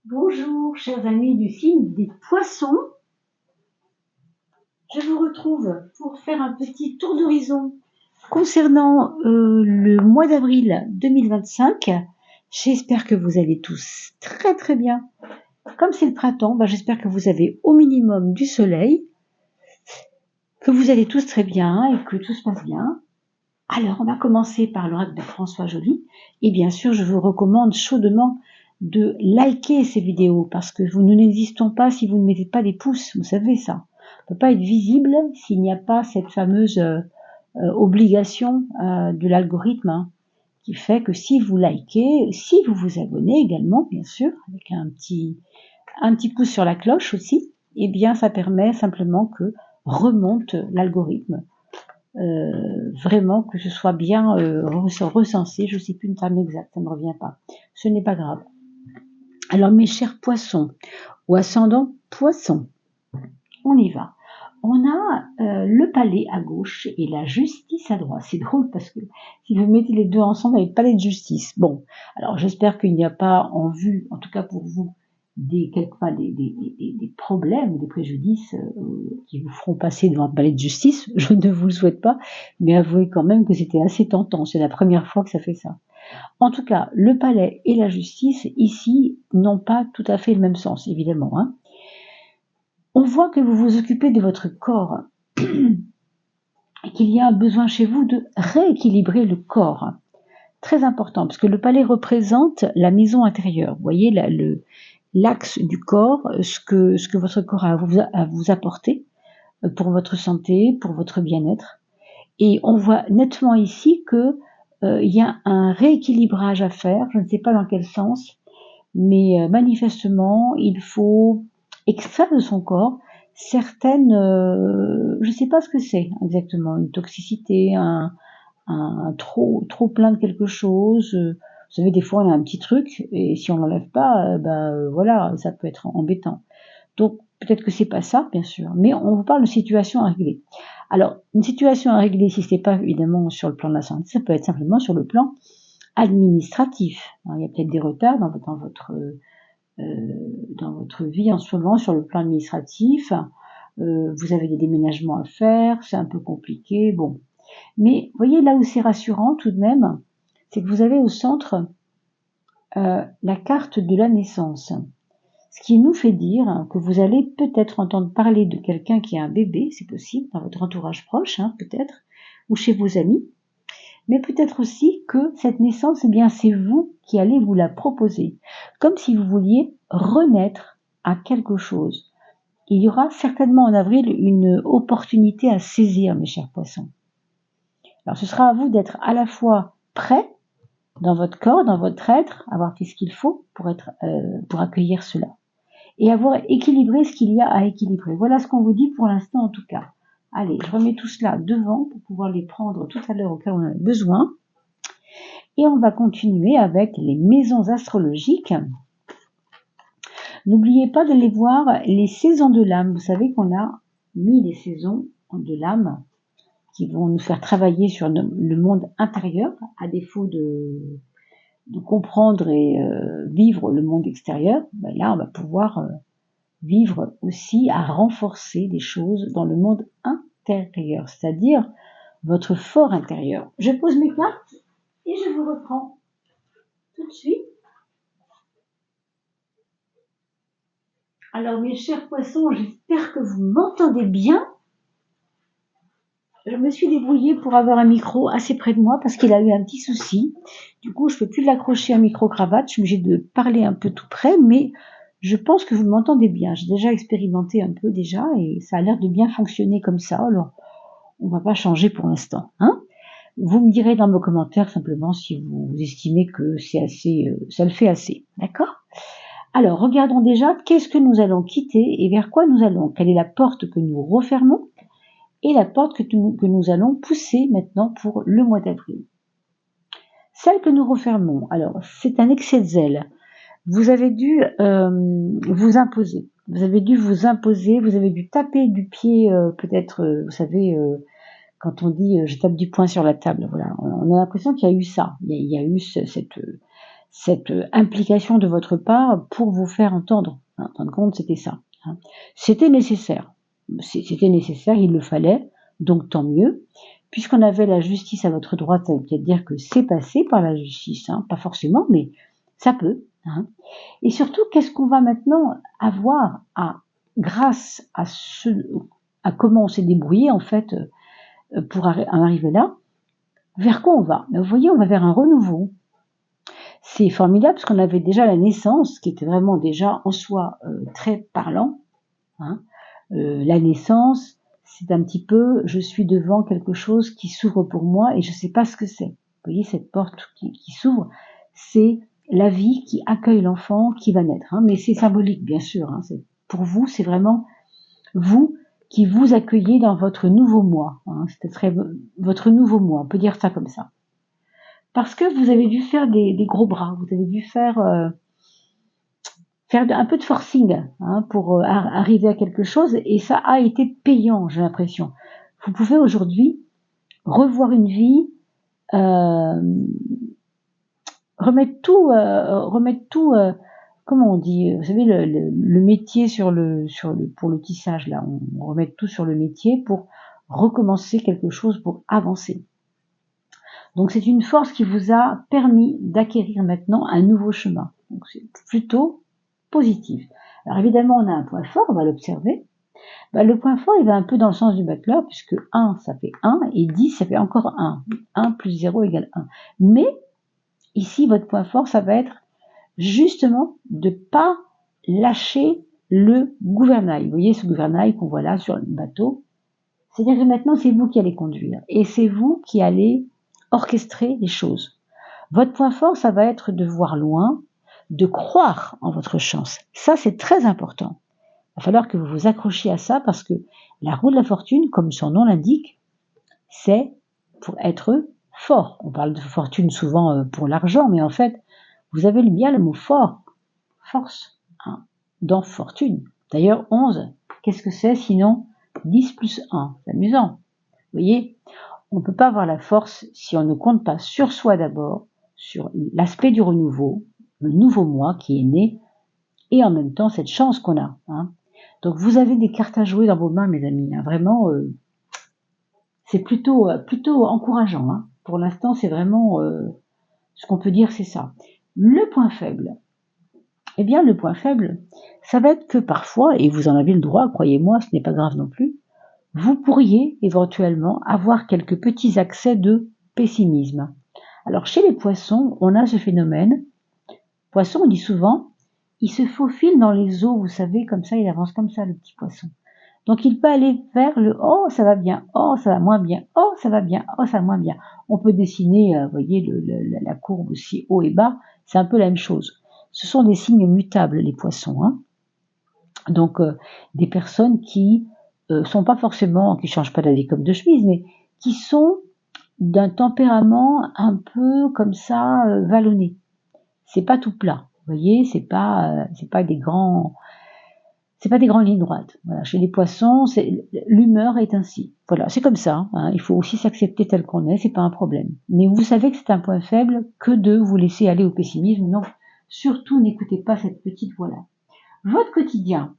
Bonjour, chers amis du signe des poissons. Je vous retrouve pour faire un petit tour d'horizon concernant le mois d'avril 2025. J'espère que vous allez tous très très bien. Comme c'est le printemps, j'espère que vous avez au minimum du soleil, que vous allez tous très bien et que tout se passe bien. Alors, on va commencer par l'oracle de François Joly. Et bien sûr, je vous recommande chaudement de liker ces vidéos parce que nous n'existons pas si vous ne mettez pas des pouces. Vous savez ça. On ne peut pas être visible s'il n'y a pas cette fameuse obligation de l'algorithme qui fait que si vous likez, si vous vous abonnez également, bien sûr, avec un petit pouce sur la cloche aussi, eh bien, ça permet simplement que remonte l'algorithme. Vraiment que ce soit bien recensé, je ne sais plus le terme exact, ça ne me revient pas. Ce n'est pas grave. Alors mes chers poissons, ou ascendant poissons, on y va. On a le palais à gauche et la justice à droite. C'est drôle parce que si vous mettez les deux ensemble avec palais de justice. Bon, alors j'espère qu'il n'y a pas en vue, en tout cas pour vous, des problèmes, des préjudices qui vous feront passer devant un palais de justice. Je ne vous le souhaite pas, mais avouez quand même que c'était assez tentant. C'est la première fois que ça fait ça. En tout cas, le palais et la justice, ici, n'ont pas tout à fait le même sens, évidemment. On voit que vous vous occupez de votre corps et qu'il y a un besoin chez vous de rééquilibrer le corps. Très important, parce que le palais représente la maison intérieure. Vous voyez l'axe du corps, ce que votre corps a à vous apporter pour votre santé, pour votre bien-être. Et on voit nettement ici que il y a un rééquilibrage à faire. Je ne sais pas dans quel sens, mais manifestement, il faut extraire de son corps certaines, je ne sais pas ce que c'est exactement, une toxicité, un trop plein de quelque chose. Vous savez, des fois on a un petit truc et si on l'enlève pas, voilà, ça peut être embêtant. Donc peut-être que c'est pas ça, bien sûr, mais on vous parle de situation à régler. Alors une situation à régler, si c'est pas évidemment sur le plan de la santé, ça peut être simplement sur le plan administratif. Alors, il y a peut-être des retards dans votre vie en ce moment sur le plan administratif. Vous avez des déménagements à faire, c'est un peu compliqué. Bon, mais vous voyez là où c'est rassurant tout de même, c'est que vous avez au centre la carte de la naissance. Ce qui nous fait dire que vous allez peut-être entendre parler de quelqu'un qui a un bébé, c'est possible, dans votre entourage proche, peut-être, ou chez vos amis, mais peut-être aussi que cette naissance, eh bien, c'est vous qui allez vous la proposer, comme si vous vouliez renaître à quelque chose. Il y aura certainement en avril une opportunité à saisir, mes chers poissons. Alors, ce sera à vous d'être à la fois prêt dans votre corps, dans votre être, avoir fait ce qu'il faut pour accueillir cela, et avoir équilibré ce qu'il y a à équilibrer. Voilà ce qu'on vous dit pour l'instant en tout cas. Allez, je remets tout cela devant pour pouvoir les prendre tout à l'heure au cas où on en a besoin. Et on va continuer avec les maisons astrologiques. N'oubliez pas d'aller voir les saisons de l'âme. Vous savez qu'on a mis les saisons de l'âme qui vont nous faire travailler sur le monde intérieur, à défaut de comprendre et vivre le monde extérieur. Là, on va pouvoir vivre aussi à renforcer des choses dans le monde intérieur, c'est-à-dire votre fort intérieur. Je pose mes cartes et je vous reprends tout de suite. Alors mes chers poissons, j'espère que vous m'entendez bien. Je me suis débrouillée pour avoir un micro assez près de moi parce qu'il a eu un petit souci. Du coup, je ne peux plus l'accrocher à micro-cravate. Je suis obligée de parler un peu tout près, mais je pense que vous m'entendez bien. J'ai déjà expérimenté un peu déjà et ça a l'air de bien fonctionner comme ça. Alors, on ne va pas changer pour l'instant. Vous me direz dans vos commentaires simplement si vous estimez que c'est assez, ça le fait assez. D'accord ? Alors, regardons déjà qu'est-ce que nous allons quitter et vers quoi nous allons. Quelle est la porte que nous refermons et la porte que nous allons pousser maintenant pour le mois d'avril. Celle que nous refermons, alors c'est un excès de zèle. Vous avez dû vous imposer. Vous avez dû vous imposer, vous avez dû taper du pied, peut-être, vous savez, quand on dit je tape du poing sur la table, voilà. On a l'impression qu'il y a eu ça. Il y a eu cette implication de votre part pour vous faire entendre. En fin de compte, c'était ça. C'était nécessaire. C'était nécessaire, il le fallait, donc tant mieux. Puisqu'on avait la justice à votre droite, ça veut peut-être dire que c'est passé par la justice, pas forcément, mais ça peut. Et surtout, qu'est-ce qu'on va maintenant avoir grâce à comment on s'est débrouillé en fait pour en arriver là, vers quoi on va? Vous voyez, on va vers un renouveau. C'est formidable parce qu'on avait déjà la naissance, qui était vraiment déjà en soi très parlant. La naissance, c'est un petit peu, je suis devant quelque chose qui s'ouvre pour moi et je ne sais pas ce que c'est. Vous voyez, cette porte qui s'ouvre, c'est la vie qui accueille l'enfant qui va naître. Mais c'est symbolique, bien sûr. Pour vous, c'est vraiment vous qui vous accueillez dans votre nouveau moi. C'est votre nouveau moi, on peut dire ça comme ça. Parce que vous avez dû faire des gros bras, vous avez dû faire un peu de forcing pour arriver à quelque chose, et ça a été payant, j'ai l'impression. Vous pouvez aujourd'hui revoir une vie, remettre tout, comment on dit, vous savez, le métier pour le tissage, là, on remet tout sur le métier pour recommencer quelque chose, pour avancer. Donc c'est une force qui vous a permis d'acquérir maintenant un nouveau chemin. Donc c'est plutôt positif. Alors évidemment, on a un point fort, on va l'observer. Le point fort, il va un peu dans le sens du battleur, puisque 1, ça fait 1, et 10, ça fait encore 1. 1 plus 0 égale 1. Mais, ici, votre point fort, ça va être justement de ne pas lâcher le gouvernail. Vous voyez ce gouvernail qu'on voit là sur le bateau? C'est-à-dire que maintenant, c'est vous qui allez conduire. Et c'est vous qui allez orchestrer les choses. Votre point fort, ça va être de voir loin, de croire en votre chance. Ça, c'est très important. Il va falloir que vous vous accrochiez à ça parce que la roue de la fortune, comme son nom l'indique, c'est pour être fort. On parle de fortune souvent pour l'argent, mais en fait, vous avez bien le mot fort, force, dans fortune. D'ailleurs, 11, qu'est-ce que c'est sinon 10 plus 1? C'est amusant. Vous voyez, on ne peut pas avoir la force si on ne compte pas sur soi d'abord, sur l'aspect du renouveau, le nouveau moi qui est né, et en même temps cette chance qu'on a. Donc vous avez des cartes à jouer dans vos mains, mes amis. Vraiment, c'est plutôt encourageant. Pour l'instant, c'est vraiment ce qu'on peut dire, c'est ça. Le point faible. Eh bien, le point faible, ça va être que parfois, et vous en avez le droit, croyez-moi, ce n'est pas grave non plus, vous pourriez éventuellement avoir quelques petits accès de pessimisme. Alors, chez les poissons, on a ce phénomène. Poisson, on dit souvent, il se faufile dans les eaux, vous savez, comme ça, il avance comme ça, le petit poisson. Donc, il peut aller vers le « oh, ça va bien »,« oh, ça va moins bien »,« oh, ça va bien »,« oh, ça va moins bien ». On peut dessiner, vous voyez, la courbe aussi haut et bas, c'est un peu la même chose. Ce sont des signes mutables, les poissons. Donc, des personnes qui sont pas forcément, qui changent pas d'avis comme de chemise, mais qui sont d'un tempérament un peu comme ça, vallonné. C'est pas tout plat, vous voyez, c'est pas des grandes lignes droites. Voilà, chez les poissons, l'humeur est ainsi. Voilà, c'est comme ça. Il faut aussi s'accepter tel qu'on est, c'est pas un problème. Mais vous savez que c'est un point faible que de vous laisser aller au pessimisme. Non, surtout n'écoutez pas cette petite voix-là. Votre quotidien,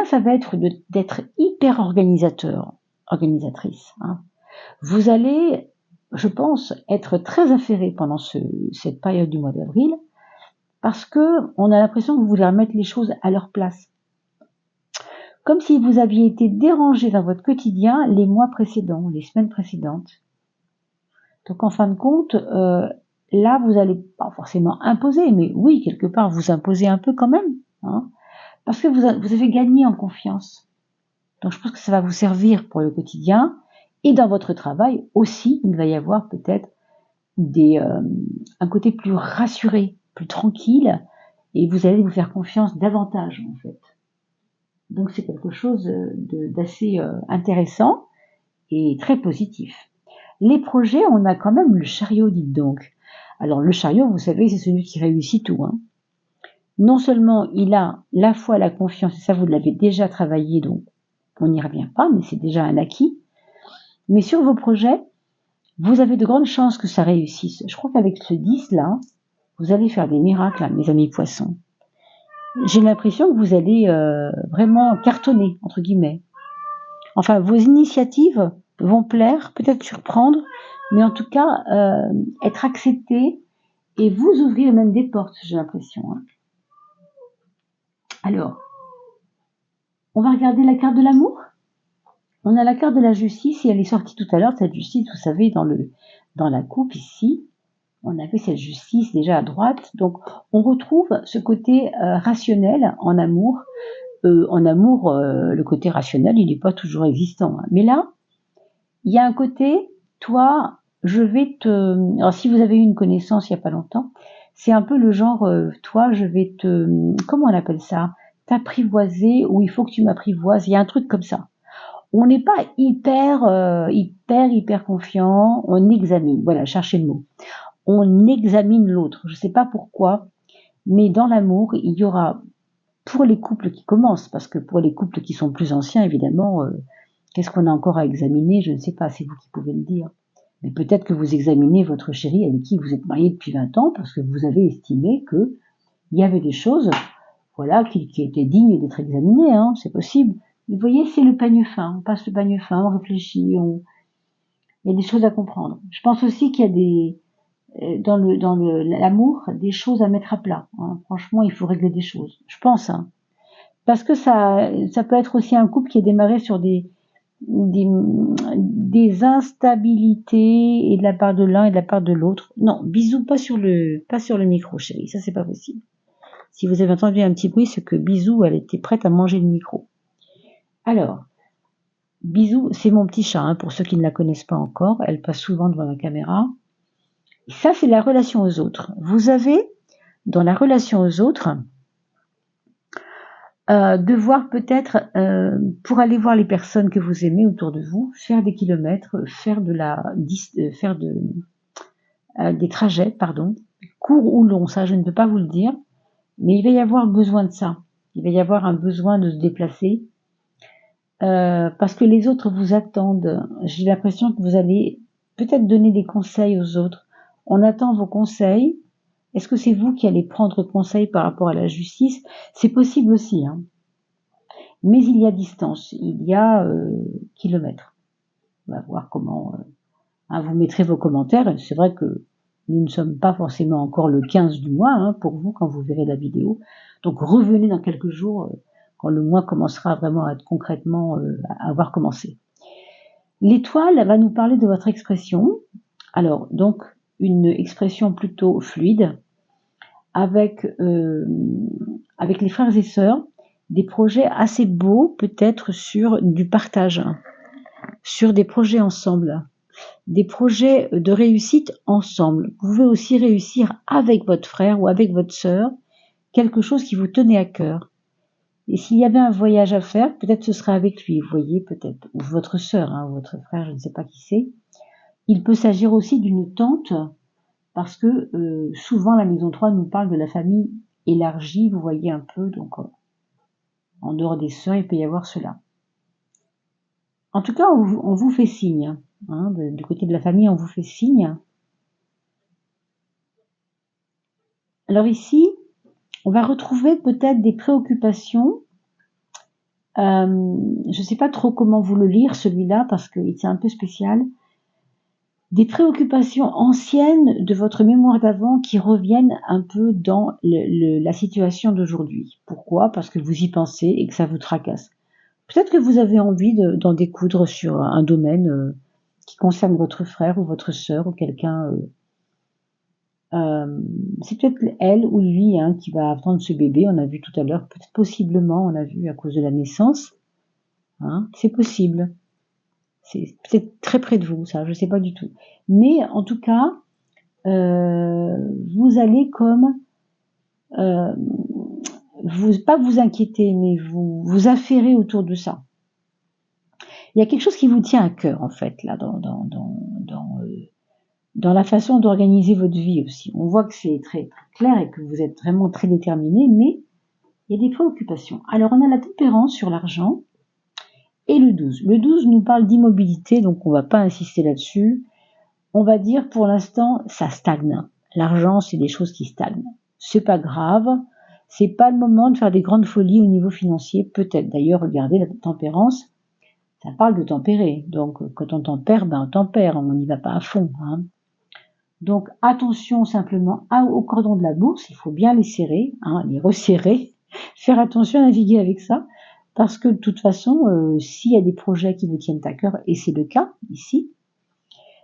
ça va être d'être hyper organisatrice. Vous allez, je pense, être très affairé pendant cette période du mois d'avril, parce que on a l'impression que vous voulez remettre les choses à leur place. Comme si vous aviez été dérangé dans votre quotidien les mois précédents, les semaines précédentes. Donc en fin de compte, là vous allez pas forcément imposer, mais oui, quelque part vous imposez un peu quand même, parce que vous avez gagné en confiance. Donc je pense que ça va vous servir pour le quotidien, et dans votre travail aussi, il va y avoir peut-être un côté plus rassuré, plus tranquille, et vous allez vous faire confiance davantage en fait. Donc c'est quelque chose d'assez intéressant et très positif. Les projets, on a quand même le chariot, dites donc. Alors le chariot, vous savez, c'est celui qui réussit tout. Non seulement il a la foi, la confiance, et ça vous l'avez déjà travaillé, donc on n'y revient pas, mais c'est déjà un acquis. Mais sur vos projets, Vous avez de grandes chances que ça réussisse. Je crois qu'avec ce 10 là, vous allez faire des miracles, hein, mes amis poissons. J'ai l'impression que vous allez vraiment cartonner, entre guillemets. Enfin, vos initiatives vont plaire, peut-être surprendre, mais en tout cas, être acceptées et vous ouvrir même des portes, j'ai l'impression. Hein. Alors, on va regarder la carte de l'amour. On a la carte de la justice et elle est sortie tout à l'heure, cette justice, vous savez, dans la coupe ici. On avait cette justice déjà à droite. Donc, on retrouve ce côté rationnel en amour. Le côté rationnel, il n'est pas toujours existant. Hein. Mais là, il y a un côté, toi, je vais te... Alors, si vous avez eu une connaissance il n'y a pas longtemps, c'est un peu le genre, toi, je vais te... Comment on appelle ça? T'apprivoiser, ou il faut que tu m'apprivoises. Il y a un truc comme ça. On n'est pas hyper confiant. On examine. Voilà, cherchez le mot. On examine l'autre. Je ne sais pas pourquoi, mais dans l'amour, il y aura, pour les couples qui commencent, parce que pour les couples qui sont plus anciens, évidemment, qu'est-ce qu'on a encore à examiner? Je ne sais pas, c'est vous qui pouvez le dire. Mais peut-être que vous examinez votre chéri avec qui vous êtes marié depuis 20 ans, parce que vous avez estimé qu'il y avait des choses, voilà, qui étaient dignes d'être examinées, hein, c'est possible. Mais vous voyez, c'est le peigne fin. On passe le peigne fin, on réfléchit, il y a des choses à comprendre. Je pense aussi qu'il y a dans l'amour, des choses à mettre à plat. Hein. Franchement, il faut régler des choses. Je pense, hein. Parce que ça peut être aussi un couple qui est démarré sur des instabilités et de la part de l'un et de la part de l'autre. Non, bisous pas sur le micro, chérie. Ça, c'est pas possible. Si vous avez entendu un petit bruit, c'est que Bisou, elle était prête à manger le micro. Alors, Bisou, c'est mon petit chat, hein, pour ceux qui ne la connaissent pas encore. Elle passe souvent devant la caméra. Ça, c'est la relation aux autres. Vous avez, dans la relation aux autres, devoir peut-être, pour aller voir les personnes que vous aimez autour de vous, faire des kilomètres, faire des trajets, pardon, courts ou longs, ça je ne peux pas vous le dire, mais il va y avoir besoin de ça. Il va y avoir un besoin de se déplacer, parce que les autres vous attendent. J'ai l'impression que vous allez peut-être donner des conseils aux autres. On attend vos conseils. Est-ce que c'est vous qui allez prendre conseil par rapport à la justice? C'est possible aussi, hein. Mais il y a distance, il y a kilomètres. On va voir comment... vous mettrez vos commentaires. C'est vrai que nous ne sommes pas forcément encore le 15 du mois, hein, pour vous, quand vous verrez la vidéo. Donc revenez dans quelques jours, quand le mois commencera vraiment à être concrètement, à avoir commencé. L'étoile va nous parler de votre expression. Alors, donc, une expression plutôt fluide, avec les frères et sœurs, des projets assez beaux, peut-être sur du partage, sur des projets ensemble, des projets de réussite ensemble. Vous pouvez aussi réussir avec votre frère ou avec votre sœur, quelque chose qui vous tenait à cœur. Et s'il y avait un voyage à faire, peut-être ce serait avec lui, vous voyez, peut-être, ou votre sœur, hein, ou votre frère, je ne sais pas qui c'est. Il peut s'agir aussi d'une tante, parce que souvent la maison 3 nous parle de la famille élargie, vous voyez un peu, donc en dehors des sœurs, il peut y avoir cela. En tout cas, on vous fait signe, hein, du côté de la famille, on vous fait signe. Alors ici, on va retrouver peut-être des préoccupations. Je ne sais pas trop comment vous le lire, celui-là, parce que c'est un peu spécial. Des préoccupations anciennes de votre mémoire d'avant qui reviennent un peu dans la situation d'aujourd'hui. Pourquoi? Parce que vous y pensez et que ça vous tracasse. Peut-être que vous avez envie d'en découdre sur un domaine qui concerne votre frère ou votre sœur ou quelqu'un. C'est peut-être elle ou lui, hein, qui va attendre ce bébé. On a vu tout à l'heure, peut-être possiblement, on a vu à cause de la naissance. Hein, c'est possible. C'est peut-être très près de vous, ça, je ne sais pas du tout. Mais en tout cas, vous allez comme pas vous inquiéter, mais vous affairer autour de ça. Il y a quelque chose qui vous tient à cœur, en fait, là, dans la façon d'organiser votre vie aussi. On voit que c'est très, très clair et que vous êtes vraiment très déterminé, mais il y a des préoccupations. Alors, on a la tempérance sur l'argent et le 12. Le 12 nous parle d'immobilité, donc on ne va pas insister là-dessus. on va dire pour l'instant, ça stagne. L'argent, c'est des choses qui stagnent. C'est pas grave. C'est pas le moment de faire des grandes folies au niveau financier. Peut-être. D'ailleurs, regardez la tempérance. Ça parle de tempérer. Donc, quand on tempère, ben, on tempère. On n'y va pas à fond, hein. Donc, attention simplement aux cordons de la bourse. Il faut bien les serrer, hein, les resserrer. Faire attention à naviguer avec ça. Parce que de toute façon, s'il y a des projets qui vous tiennent à cœur, et c'est le cas ici,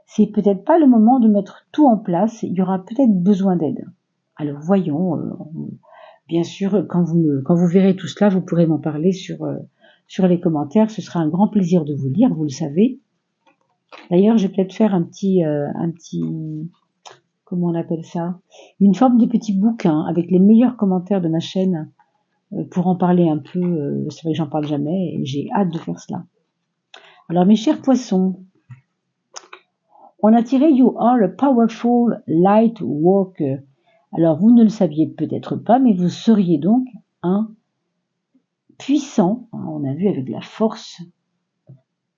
c'est peut-être pas le moment de mettre tout en place. Il y aura peut-être besoin d'aide. Alors, voyons. Bien sûr, quand vous verrez tout cela, vous pourrez m'en parler sur les commentaires. Ce sera un grand plaisir de vous lire, vous le savez. D'ailleurs, je vais peut-être faire un petit, comment on appelle ça? Une forme de petit bouquin avec les meilleurs commentaires de ma chaîne pour en parler un peu. C'est vrai que j'en parle jamais et j'ai hâte de faire cela. Alors, mes chers poissons, on a tiré You are a powerful light worker. Alors, vous ne le saviez peut-être pas, mais vous seriez donc un puissant, on a vu avec la force,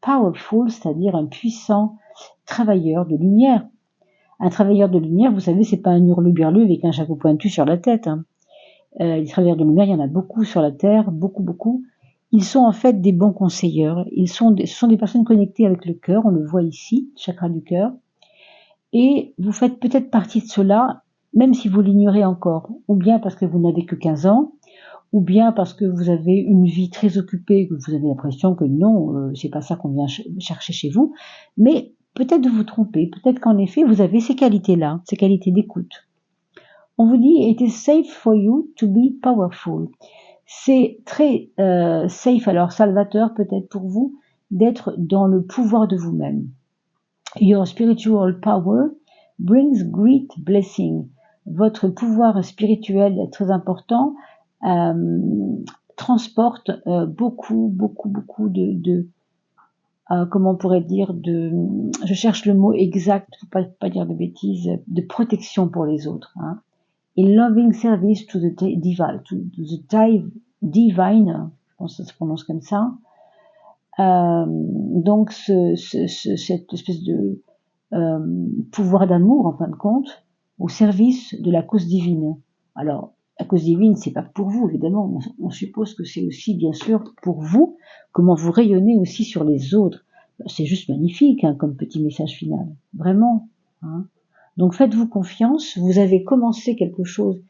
powerful, c'est-à-dire un puissant travailleur de lumière. Un travailleur de lumière, vous savez, c'est pas un hurluberlu avec un chapeau pointu sur la tête. Hein. Les travailleurs de lumière, il y en a beaucoup sur la Terre, beaucoup. Ils sont en fait des bons conseilleurs. Ce sont des personnes connectées avec le cœur, on le voit ici, chakra du cœur. Et vous faites peut-être partie de cela, même si vous l'ignorez encore, ou bien parce que vous n'avez que 15 ans, ou bien parce que vous avez une vie très occupée, que vous avez l'impression que non, c'est pas ça qu'on vient chercher chez vous, mais peut-être de vous tromper, peut-être qu'en effet vous avez ces qualités-là, ces qualités d'écoute. On vous dit it is safe for you to be powerful. C'est très safe, alors salvateur peut-être pour vous, d'être dans le pouvoir de vous-même. Your spiritual power brings great blessing. Votre pouvoir spirituel est très important. Transporte beaucoup de comment on pourrait dire, je cherche le mot exact pour pas dire de bêtises, de protection pour les autres. Hein. In loving service to the divine, divine, je pense que ça se prononce comme ça. Donc cette espèce de pouvoir d'amour en fin de compte au service de la cause divine. Alors la cause divine, c'est pas pour vous, évidemment. On suppose que c'est aussi, bien sûr, pour vous, comment vous rayonnez aussi sur les autres. C'est juste magnifique, hein, comme petit message final. Vraiment. Hein. Donc faites-vous confiance. Vous avez commencé quelque chose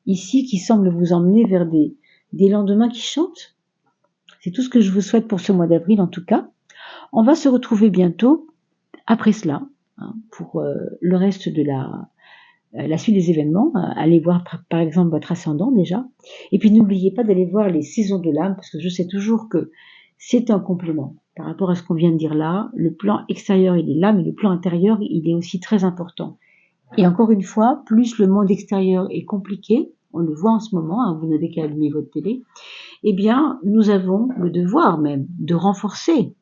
ici qui semble vous emmener vers des lendemains qui chantent. C'est tout ce que je vous souhaite pour ce mois d'avril, en tout cas. On va se retrouver bientôt, après cela, hein, pour le reste de la suite des événements. Allez voir par exemple votre ascendant déjà. Et puis n'oubliez pas d'aller voir les saisons de l'âme, parce que je sais toujours que c'est un complément. Par rapport à ce qu'on vient de dire là, le plan extérieur il est là, mais le plan intérieur il est aussi très important. Et encore une fois, plus le monde extérieur est compliqué, on le voit en ce moment, hein, vous n'avez qu'à allumer votre télé, eh bien nous avons le devoir même de renforcer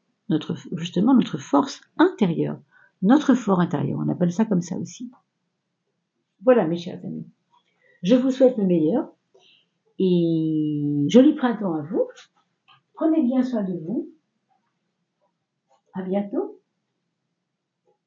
justement notre force intérieure, notre fort intérieur, on appelle ça comme ça aussi. Voilà mes chers amis, je vous souhaite le meilleur et joli printemps à vous, prenez bien soin de vous, à bientôt.